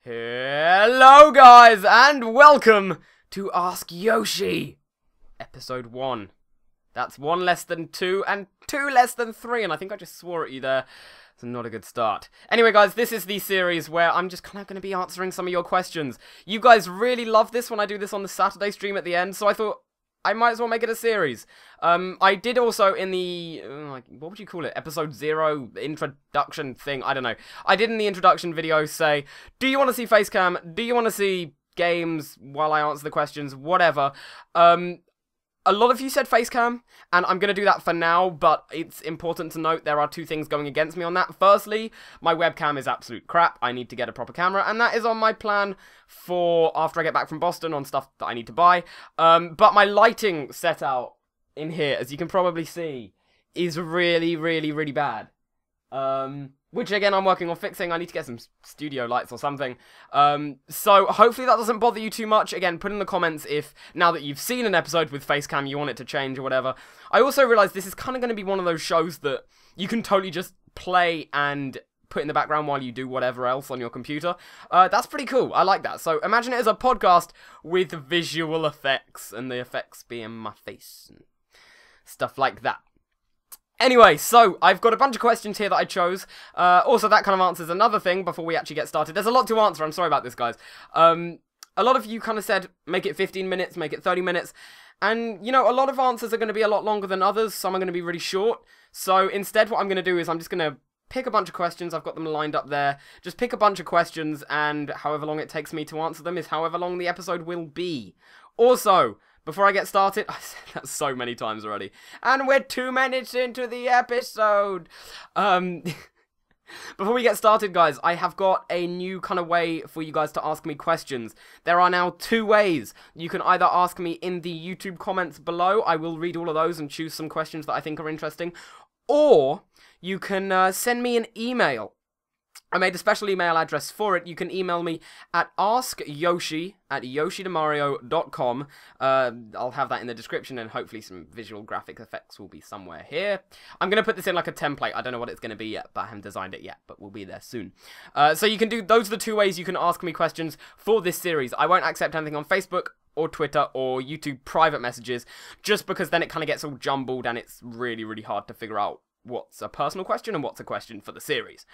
Hello guys, and welcome to Ask Yoshi, episode 1. That's 1 less than 2, and 2 less than 3, and I think I just swore at you there. It's not a good start. Anyway guys, this is the series where I'm just kind of going to be answering some of your questions. You guys really love this when I do this on the Saturday stream at the end, so I thought I might as well make it a series. I did also in the, what would you call it, episode 0 introduction thing, I don't know. I did in the introduction video say, do you want to see Facecam? Do you want to see games while I answer the questions? Whatever. A lot of you said Facecam, and I'm going to do that for now, but it's important to note there are 2 things going against me on that. Firstly, my webcam is absolute crap. I need to get a proper camera, and that is on my plan for after I get back from Boston on stuff that I need to buy. But my lighting set out in here, as you can probably see, is really, really, really bad. Which again I'm working on fixing. I need to get some studio lights or something. So hopefully that doesn't bother you too much. Again, put in the comments if now that you've seen an episode with Facecam you want it to change or whatever. I also realised this is kind of going to be one of those shows that you can totally just play and put in the background while you do whatever else on your computer. That's pretty cool. I like that. So imagine it as a podcast with visual effects, and the effects being my face and stuff like that. Anyway, so I've got a bunch of questions here that I chose. Also, that kind of answers another thing before we actually get started. There's a lot to answer. I'm sorry about this, guys. A lot of you kind of said, make it 15 minutes, make it 30 minutes. And, you know, a lot of answers are going to be a lot longer than others. Some are going to be really short. So instead, what I'm going to do is I'm just going to pick a bunch of questions. I've got them lined up there. Just pick a bunch of questions, and however long it takes me to answer them is however long the episode will be. Also, before I get started, I said that so many times already, and we're 2 minutes into the episode. Before we get started, guys, I have got a new kind of way for you guys to ask me questions. There are now 2 ways. You can either ask me in the YouTube comments below. I will read all of those and choose some questions that I think are interesting. Or you can send me an email. I made a special email address for it. You can email me at askyoshi@YoshiToMario.com. I'll have that in the description, and hopefully some visual graphic effects will be somewhere here. I'm going to put this in like a template. I don't know what it's going to be yet, but I haven't designed it yet, but we'll be there soon. So you can do, those are the 2 ways you can ask me questions for this series. I won't accept anything on Facebook or Twitter or YouTube private messages, just because then it kind of gets all jumbled and it's really, really hard to figure out what's a personal question and what's a question for the series.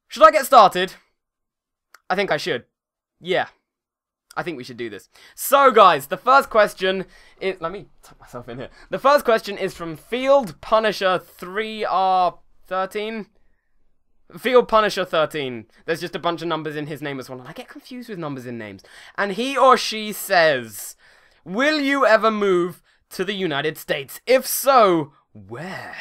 Should I get started? I think I should. Yeah. I think we should do this. So, guys, the first question is... Let me tuck myself in here. The first question is from Field Punisher 3R13. Field Punisher 13. There's just a bunch of numbers in his name as well, and I get confused with numbers in names. And he or she says, will you ever move to the United States? If so, where?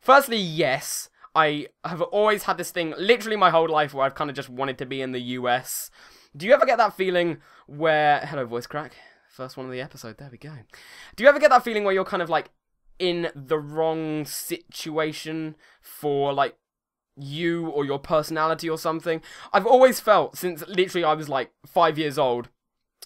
Firstly, yes. I have always had this thing, literally my whole life, where I've kind of just wanted to be in the US. Do you ever get that feeling where... Hello, voice crack. First one of the episode. There we go. Do you ever get that feeling where you're kind of, like, in the wrong situation for, like, you or your personality or something? I've always felt, since literally I was, like, 5 years old,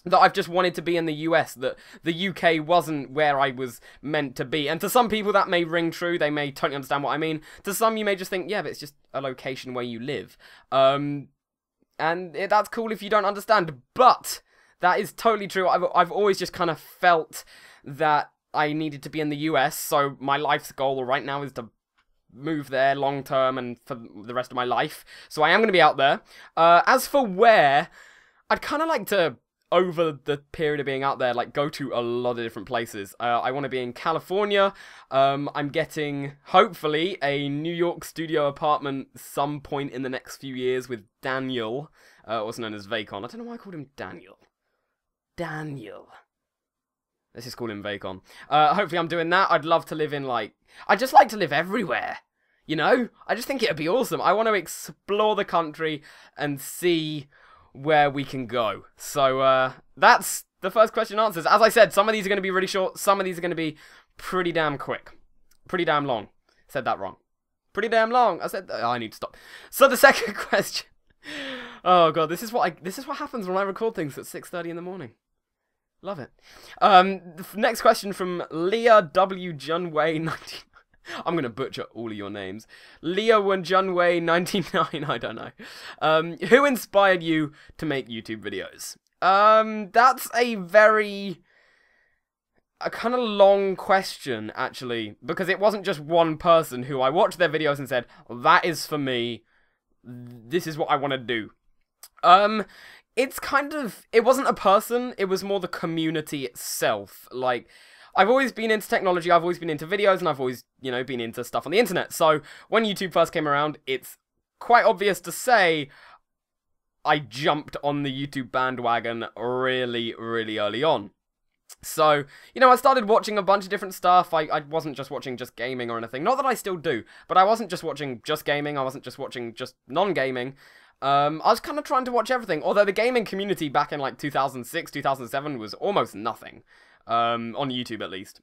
that I've just wanted to be in the US, that the UK wasn't where I was meant to be. And to some people that may ring true, they may totally understand what I mean. To some you may just think, yeah, but it's just a location where you live. And that's cool if you don't understand, but that is totally true. I've always just kind of felt that I needed to be in the US, so my life's goal right now is to move there long term and for the rest of my life. So I am going to be out there. As for where, I'd kind of like to, over the period of being out there, like, go to a lot of different places. I want to be in California. I'm getting, hopefully, a New York studio apartment some point in the next few years with Daniel, also known as Vacon. I don't know why I called him Daniel. Daniel. Let's just call him Vacon. Hopefully I'm doing that. I'd love to live in, like... I'd just like to live everywhere, you know? I just think it'd be awesome. I want to explore the country and see where we can go. So, that's the first question answers. As I said, some of these are going to be really short, some of these are going to be pretty damn quick. Pretty damn long. Said that wrong. Pretty damn long. I said, I need to stop. So the second question. Oh god, this is what happens when I record things at 6:30 in the morning. Love it. The next question from Leah W. Junway 19. I'm going to butcher all of your names. Leo and Junwei 99, I don't know. Who inspired you to make YouTube videos? That's a kind of long question, actually, because it wasn't just one person who I watched their videos and said, that is for me, this is what I want to do. It's kind of, it wasn't a person, it was more the community itself. Like, I've always been into technology, I've always been into videos, and I've always, you know, been into stuff on the internet. So, when YouTube first came around, it's quite obvious to say I jumped on the YouTube bandwagon really, really early on. So, you know, I started watching a bunch of different stuff. I wasn't just watching just gaming or anything. Not that I still do, but I wasn't just watching just gaming. I wasn't just watching just non-gaming. I was kind of trying to watch everything. Although the gaming community back in like 2006, 2007 was almost nothing. On YouTube at least.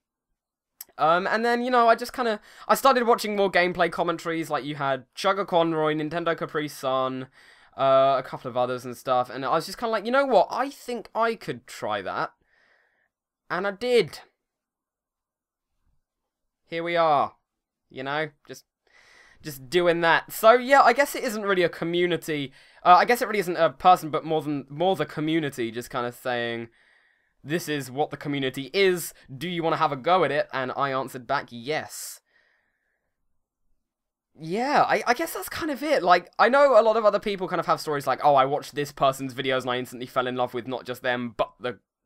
And then, you know, I started watching more gameplay commentaries. Like you had Sugar Conroy, Nintendo Capri Sun, a couple of others and stuff. And I was just kind of like, you know what? I think I could try that. And I did. Here we are. You know, just doing that. So yeah, I guess it isn't really a community. I guess it really isn't a person, but more the community, just kind of saying, this is what the community is. Do you want to have a go at it? And I answered back, yes. Yeah, I guess that's kind of it. Like, I know a lot of other people kind of have stories like, oh, I watched this person's videos and I instantly fell in love with not just them, but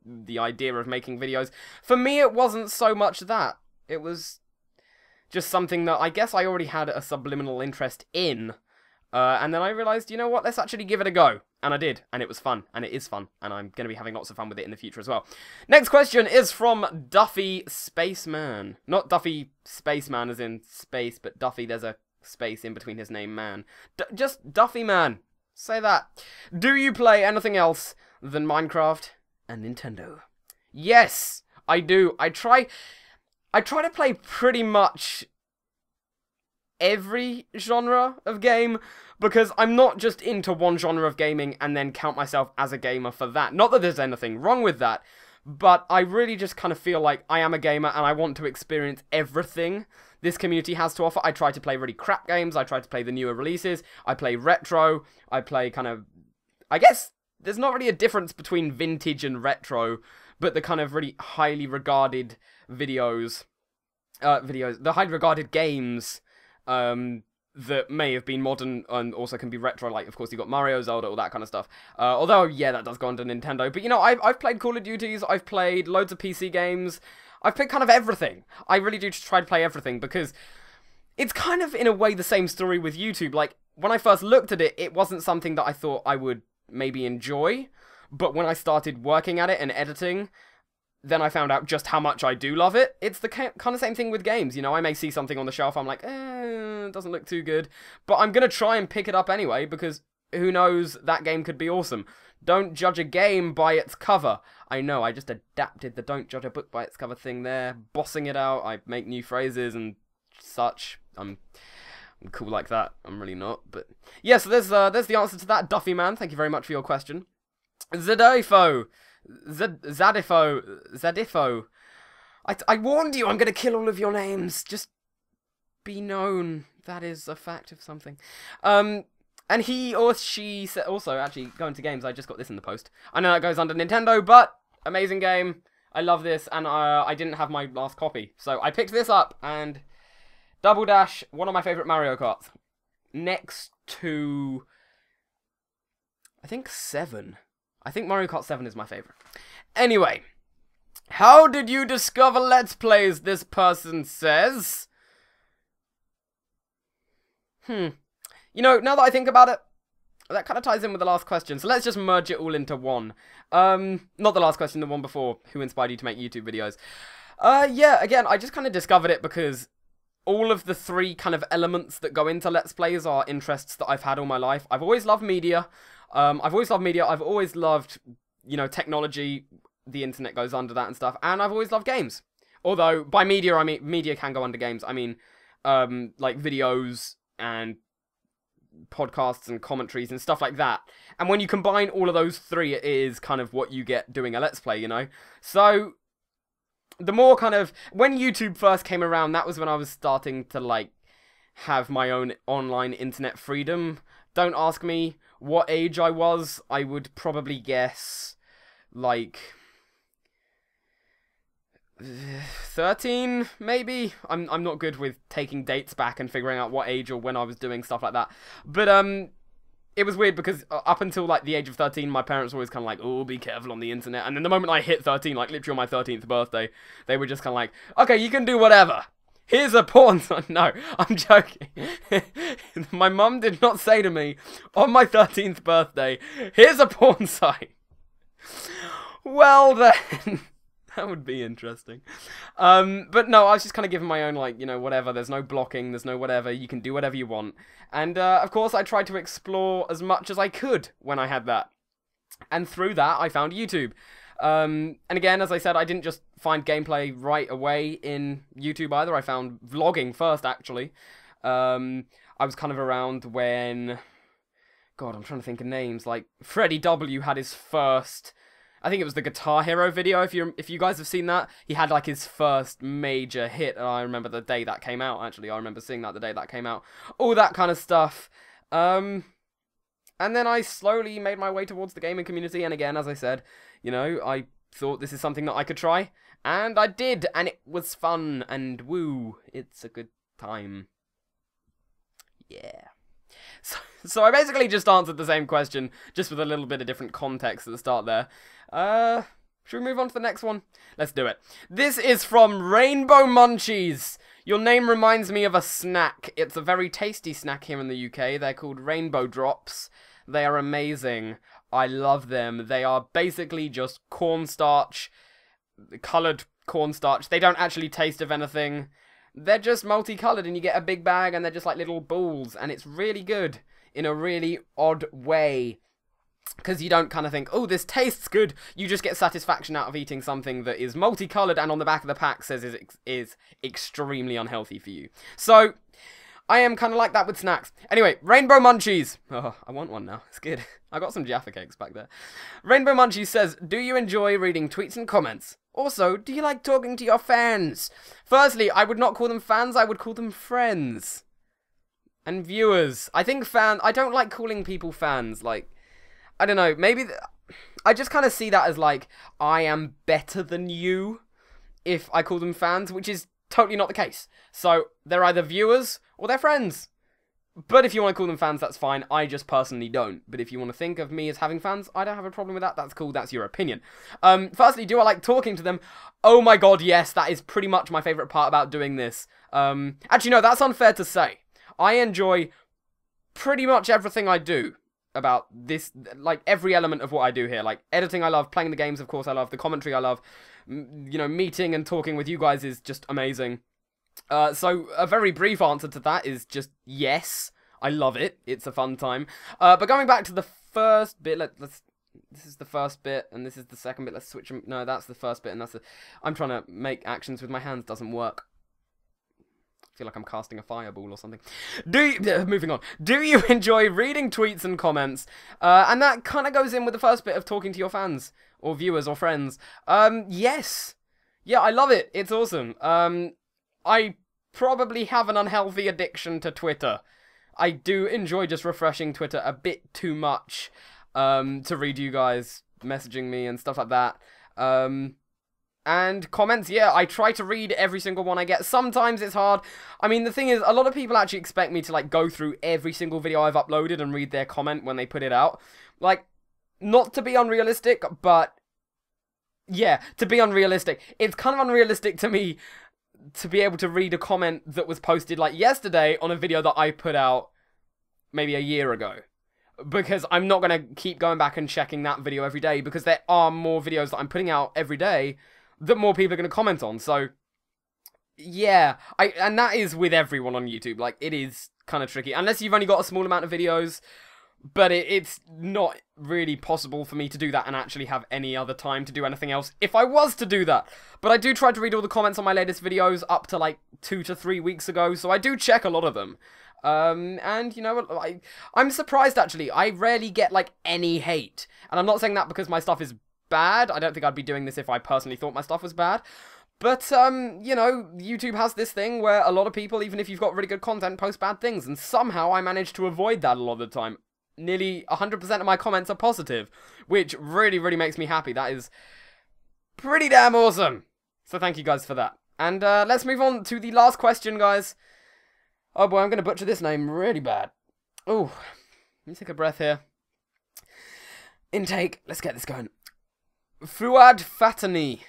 the idea of making videos. For me, it wasn't so much that. It was just something that I guess I already had a subliminal interest in. And then I realized, you know what, let's actually give it a go. And I did, and it was fun, and it is fun, and I'm going to be having lots of fun with it in the future as well. Next question is from Duffy Spaceman. Not Duffy Spaceman as in space, but Duffy, there's a space in between his name, man. Just Duffy Man. Say that. Do you play anything else than Minecraft and Nintendo? Yes, I do. I try to play pretty much every genre of game, because I'm not just into one genre of gaming and then count myself as a gamer for that. Not that there's anything wrong with that, but I really just kind of feel like I am a gamer and I want to experience everything this community has to offer. I try to play really crap games, I try to play the newer releases, I play retro, I play kind of, I guess there's not really a difference between vintage and retro, but the kind of really highly regarded the highly regarded games, that may have been modern and also can be retro, like, of course, you've got Mario, Zelda, all that kind of stuff. Although, yeah, that does go under Nintendo. But, you know, I've played Call of Duties, I've played loads of PC games, I've played kind of everything. I really do try to play everything, because it's kind of, in a way, the same story with YouTube. Like, when I first looked at it, it wasn't something that I thought I would maybe enjoy, but when I started working at it and editing, then I found out just how much I do love it. It's the kind of same thing with games, you know, I may see something on the shelf, I'm like, it doesn't look too good, but I'm gonna try and pick it up anyway, because who knows, that game could be awesome. Don't judge a game by its cover. I know, I just adapted the don't judge a book by its cover thing there, bossing it out, I make new phrases and such. I'm cool like that, I'm really not, but yeah, so there's the answer to that, Duffy Man, thank you very much for your question. Zadifo. I warned you, I'm going to kill all of your names. Just be known. That is a fact of something. And he or she said, also, actually, going to games, I just got this in the post. I know that goes under Nintendo, but amazing game. I love this, and I didn't have my last copy. So I picked this up, and Double Dash, one of my favourite Mario Karts. Next to, I think 7. I think Mario Kart 7 is my favourite. Anyway, how did you discover Let's Plays, this person says? You know, now that I think about it, that kind of ties in with the last question, so let's just merge it all into one. Not the last question, the one before, who inspired you to make YouTube videos? Yeah, again, I just kind of discovered it because all of the 3 kind of elements that go into Let's Plays are interests that I've had all my life. I've always loved media. I've always loved, you know, technology, the internet goes under that and stuff, and I've always loved games. Although, by media, I mean, media can go under games. I mean, like videos and podcasts and commentaries and stuff like that. And when you combine all of those 3, it is kind of what you get doing a Let's Play, you know? So, the more kind of, when YouTube first came around, that was when I was starting to, like, have my own online internet freedom. Don't ask me what age I was. I would probably guess, like, 13, maybe? I'm not good with taking dates back and figuring out what age or when I was doing stuff like that. But, it was weird because up until, like, the age of 13, my parents were always kind of like, oh, be careful on the internet. And then the moment I hit 13, like, literally on my 13th birthday, they were just kind of like, okay, you can do whatever. Here's a porn site. No, I'm joking. My mum did not say to me, on my 13th birthday, here's a porn site. Well, then... That would be interesting. But no, I was just kind of giving my own, like, you know, whatever. There's no blocking, there's no whatever. You can do whatever you want. And, of course, I tried to explore as much as I could when I had that. And through that, I found YouTube. And again, as I said, I didn't just find gameplay right away in YouTube either. I found vlogging first, actually. I was kind of around when... God, I'm trying to think of names. Like, Freddie W. had his first... I think it was the Guitar Hero video, if you guys have seen that. He had, like, his first major hit, and I remember the day that came out, actually. I remember seeing that the day that came out. All that kind of stuff. And then I slowly made my way towards the gaming community, and again, as I said, you know, I thought this is something that I could try, and I did, and it was fun, and woo, it's a good time. Yeah. So I basically just answered the same question, just with a little bit of different context at the start there. Should we move on to the next one? Let's do it. This is from Rainbow Munchies. Your name reminds me of a snack. It's a very tasty snack here in the UK. They're called Rainbow Drops. They are amazing. I love them. They are basically just cornstarch, coloured cornstarch. They don't actually taste of anything. They're just multicolored, and you get a big bag, and they're just like little balls, and it's really good in a really odd way. Because you don't kind of think, oh, this tastes good. You just get satisfaction out of eating something that is multicolored, and on the back of the pack says it is extremely unhealthy for you. So, I am kind of like that with snacks. Anyway, Rainbow Munchies. Oh, I want one now. It's good. I got some Jaffa cakes back there. Rainbow Munchies says, do you enjoy reading tweets and comments? Also, do you like talking to your fans? Firstly, I would not call them fans, I would call them friends. And viewers. I think I don't like calling people fans, like, I don't know, maybe, I just kind of see that as, like, I am better than you if I call them fans, which is totally not the case. So, they're either viewers or they're friends. But if you want to call them fans, that's fine. I just personally don't. But if you want to think of me as having fans, I don't have a problem with that. That's cool. That's your opinion. Firstly, do I like talking to them? Oh my god, yes. That is pretty much my favourite part about doing this. Actually, no, that's unfair to say. I enjoy pretty much everything I do about this, like, every element of what I do here. Like, editing I love, playing the games, of course, I love, the commentary I love, you know, meeting and talking with you guys is just amazing. So, a very brief answer to that is just yes. I love it. It's a fun time. But going back to the first bit, this is the first bit, and this is the second bit. Let's switch them. No, that's the first bit, and that's the... I'm trying to make actions with my hands. Doesn't work. I feel like I'm casting a fireball or something. Moving on. Do you enjoy reading tweets and comments? And that kind of goes in with the first bit of talking to your fans, or viewers, or friends. Yes. Yeah, I love it. It's awesome. I probably have an unhealthy addiction to Twitter. I do enjoy just refreshing Twitter a bit too much to read you guys messaging me and stuff like that. And comments, yeah, I try to read every single one I get. Sometimes it's hard. I mean, the thing is, a lot of people actually expect me to, like, go through every single video I've uploaded and read their comment when they put it out. Like, not to be unrealistic, but yeah, to be unrealistic. It's kind of unrealistic to me to be able to read a comment that was posted, like, yesterday on a video that I put out maybe a year ago. Because I'm not going to keep going back and checking that video every day, because there are more videos that I'm putting out every day that more people are going to comment on. So, yeah. And that is with everyone on YouTube. Like, it is kind of tricky. Unless you've only got a small amount of videos. But it's not really possible for me to do that and actually have any other time to do anything else if I was to do that. But I do try to read all the comments on my latest videos up to, like, 2 to 3 weeks ago. So I do check a lot of them. And, you know, I'm surprised, actually. I rarely get, like, any hate. And I'm not saying that because my stuff is bad. I don't think I'd be doing this if I personally thought my stuff was bad. But, you know, YouTube has this thing where a lot of people, even if you've got really good content, post bad things. And somehow I manage to avoid that a lot of the time. Nearly 100% of my comments are positive, which really, really makes me happy. That is pretty damn awesome. So thank you guys for that. And let's move on to the last question, guys. Oh boy, I'm going to butcher this name really bad. Oh, let me take a breath here. Intake. Let's get this going. Fuad Fatani.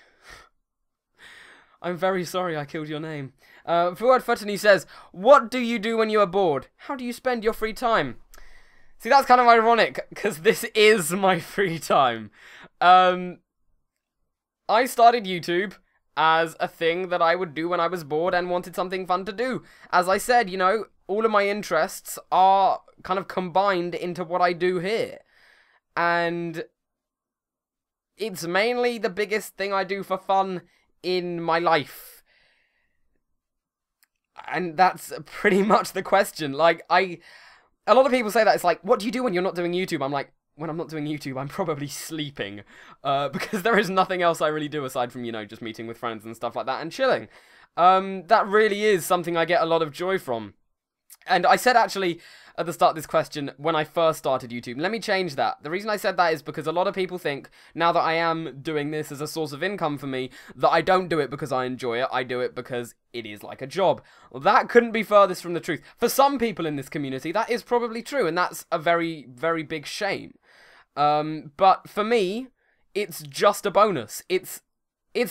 I'm very sorry I killed your name. Fuad Fatani says, what do you do when you are bored? How do you spend your free time? See, that's kind of ironic, because this is my free time. I started YouTube as a thing that I would do when I was bored and wanted something fun to do. As I said, you know, all of my interests are kind of combined into what I do here. And it's mainly the biggest thing I do for fun in my life. And that's pretty much the question. Like, a lot of people say that, it's like, what do you do when you're not doing YouTube? I'm like, when I'm not doing YouTube, I'm probably sleeping. Because there is nothing else I really do aside from, you know, just meeting with friends and stuff like that and chilling. That really is something I get a lot of joy from. And I said, actually, at the start of this question, when I first started YouTube, let me change that. The reason I said that is because a lot of people think, now that I am doing this as a source of income for me, that I don't do it because I enjoy it, I do it because it is like a job. Well, that couldn't be furthest from the truth. For some people in this community, that is probably true, and that's a very, very big shame. But for me, it's just a bonus. It's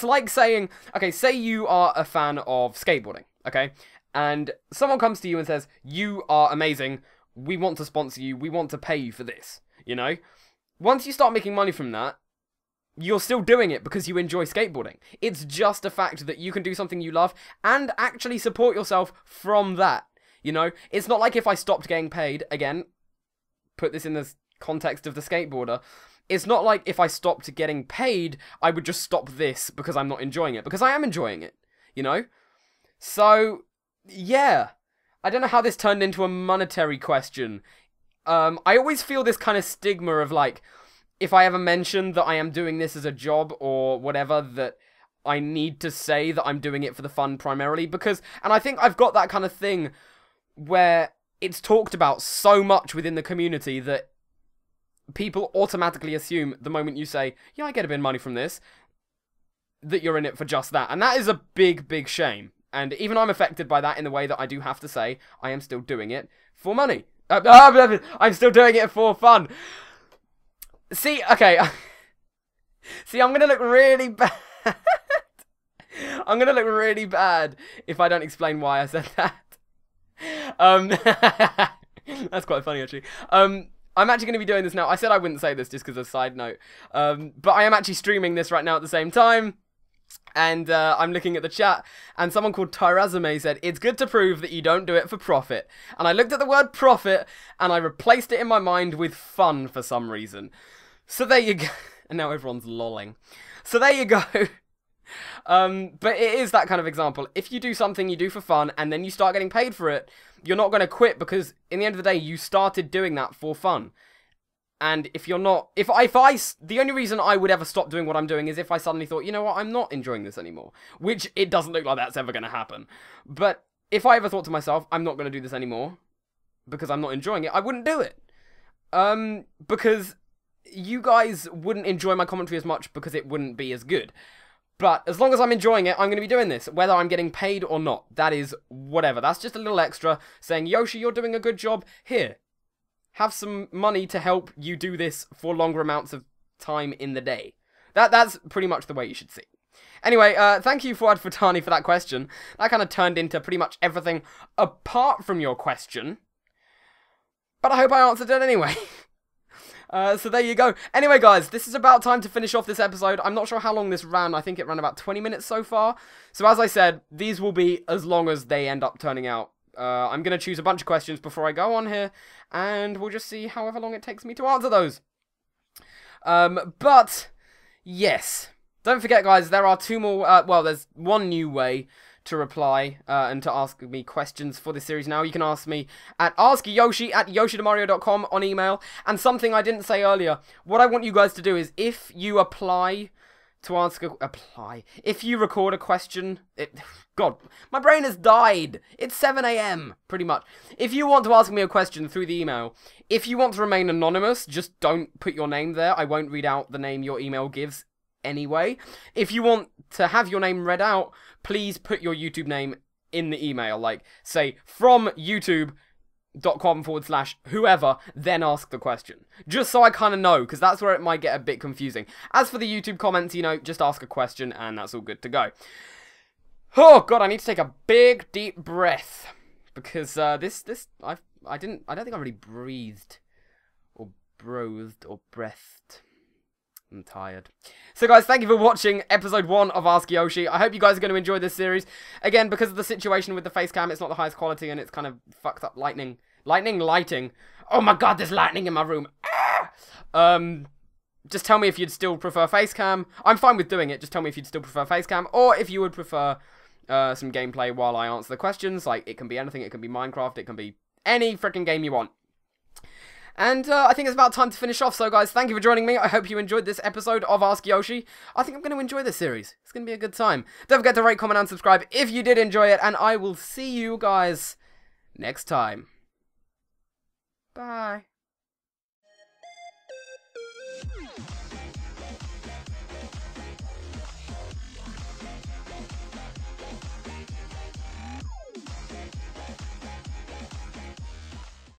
like saying, okay, say you are a fan of skateboarding, okay? And someone comes to you and says, you are amazing, we want to sponsor you, we want to pay you for this, you know? Once you start making money from that, you're still doing it because you enjoy skateboarding. It's just a fact that you can do something you love and actually support yourself from that, you know? It's not like if I stopped getting paid, again, put this in the context of the skateboarder, it's not like if I stopped getting paid, I would just stop this because I'm not enjoying it, because I am enjoying it, you know? So, yeah, I don't know how this turned into a monetary question. I always feel this kind of stigma of, like, if I ever mention that I am doing this as a job or whatever, that I need to say that I'm doing it for the fun primarily, because, and I think I've got that kind of thing where it's talked about so much within the community that people automatically assume the moment you say, yeah, I get a bit of money from this, that you're in it for just that. And that is a big, big shame. And even I'm affected by that in the way that I do have to say, I am still doing it for money. I'm still doing it for fun. See, okay. See, I'm going to look really bad. I'm going to look really bad if I don't explain why I said that. That's quite funny, actually. I'm actually going to be doing this now. I said I wouldn't say this just because of a side note. But I am actually streaming this right now at the same time. And I'm looking at the chat, and someone called Tyrazame said, it's good to prove that you don't do it for profit. And I looked at the word profit, and I replaced it in my mind with fun for some reason. So there you go. And now everyone's lolling. So there you go. But it is that kind of example. If you do something you do for fun, and then you start getting paid for it, you're not going to quit, because in the end of the day, you started doing that for fun. And if you're not, the only reason I would ever stop doing what I'm doing is if I suddenly thought, you know what, I'm not enjoying this anymore. Which, it doesn't look like that's ever going to happen. But if I ever thought to myself, I'm not going to do this anymore, because I'm not enjoying it, I wouldn't do it. Because you guys wouldn't enjoy my commentary as much, because it wouldn't be as good. But as long as I'm enjoying it, I'm going to be doing this, whether I'm getting paid or not. That is whatever. That's just a little extra, saying, Yoshi, you're doing a good job. Here. Have some money to help you do this for longer amounts of time in the day. That's pretty much the way you should see. Anyway, thank you, Fuad Fatani, for that question. That kind of turned into pretty much everything apart from your question. But I hope I answered it anyway. So there you go. Anyway, guys, this is about time to finish off this episode. I'm not sure how long this ran. I think it ran about 20 minutes so far. So as I said, these will be as long as they end up turning out. I'm going to choose a bunch of questions before I go on here, and we'll just see however long it takes me to answer those. But, yes. Don't forget, guys, there are two more, well, there's one new way to reply and to ask me questions for this series now. You can ask me at askyoshi@YoshiToMario.com on email. And something I didn't say earlier, what I want you guys to do is, if you apply to apply. If you record a question, God, my brain has died. It's 7 AM, pretty much. If you want to ask me a question through the email, if you want to remain anonymous, just don't put your name there. I won't read out the name your email gives anyway. If you want to have your name read out, please put your YouTube name in the email. Like, say, from youtube.com/whoever, then ask the question. Just so I kind of know, because that's where it might get a bit confusing. As for the YouTube comments, you know, just ask a question and that's all good to go. Oh god, I need to take a big deep breath because I don't think I really breathed or breathed or breathed. I'm tired. So guys, thank you for watching episode 1 of Ask Yoshi. I hope you guys are going to enjoy this series. Again, because of the situation with the face cam, it's not the highest quality and it's kind of fucked up lighting. Oh my god, there's lightning in my room. Ah! Just tell me if you'd still prefer face cam. I'm fine with doing it. Just tell me if you'd still prefer face cam or if you would prefer some gameplay while I answer the questions. Like, it can be anything. It can be Minecraft. It can be any freaking game you want. And I think it's about time to finish off. So, guys, thank you for joining me. I hope you enjoyed this episode of Ask Yoshi. I think I'm going to enjoy this series. It's going to be a good time. Don't forget to rate, comment, and subscribe if you did enjoy it. And I will see you guys next time. Bye.